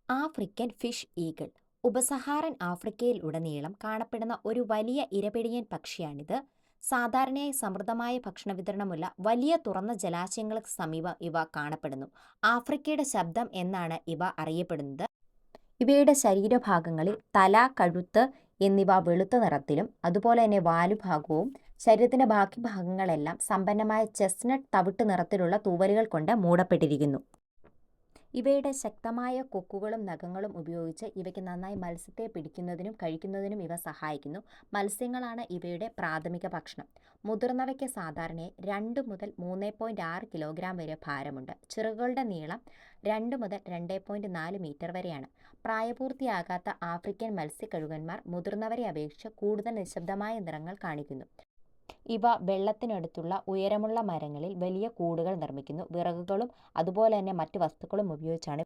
African fish eagle ഉപസഹാറൻ ആഫ്രിക്കയിലുടനീളം കാണപ്പെടുന്ന ഒരു വലിയ ഇരപിടിയൻ പക്ഷിയാണിത്. സാധാരണയായി സമൃദ്ധമായ ഭക്ഷണ വിതരണമുള്ള വലിയ തുറന്ന ജലാശയങ്ങൾക്ക് സമീപം ഇവ കാണപ്പെടുന്നു. ആഫ്രിക്കയുടെ ശബ്ദം എന്നാണ് ഇവ അറിയപ്പെടുന്നത്. ഇവയുടെ ശരീരഭാഗങ്ങളിൽ തല, കഴുത്ത് എന്നിവ വെളുത്ത നിറത്തിലും അതുപോലെ തന്നെ വാലുഭാഗവും ശരീരത്തിന്റെ ബാക്കി ഭാഗങ്ങളെല്ലാം സമ്പന്നമായ ചെസ്റ്റ്നട്ട് തവിട്ട് നിറത്തിലുള്ള തൂവലുകൾ കൊണ്ട് മൂടപ്പെട്ടിരിക്കുന്നു. ഇവയുടെ ശക്തമായ കൊക്കുകളും നഖങ്ങളും ഉപയോഗിച്ച് ഇവയ്ക്ക് നന്നായി മത്സ്യത്തെ പിടിക്കുന്നതിനും കഴിക്കുന്നതിനും ഇവ സഹായിക്കുന്നു. മത്സ്യങ്ങളാണ് ഇവയുടെ പ്രാഥമിക ഭക്ഷണം. മുതിർന്നവയ്ക്ക് സാധാരണയായി 2 മുതൽ 3.6 കിലോഗ്രാം വരെ ഭാരമുണ്ട്. ചിറകുകളുടെ നീളം 2 മുതൽ 2.4 മീറ്റർ വരെയാണ്. പ്രായപൂർത്തിയാകാത്ത ആഫ്രിക്കൻ മത്സ്യക്കഴുകന്മാർ മുതിർന്നവരെ അപേക്ഷിച്ച് കൂടുതൽ നിശബ്ദമായ നിറങ്ങൾ കാണിക്കുന്നു. ഇവ വെള്ളത്തിനടുത്തുള്ള ഉയരമുള്ള മരങ്ങളിൽ വലിയ കൂടുകൾ നിർമ്മിക്കുന്നു. വിറകുകളും അതുപോലെ തന്നെ മറ്റു വസ്തുക്കളും ഉപയോഗിച്ചാണ്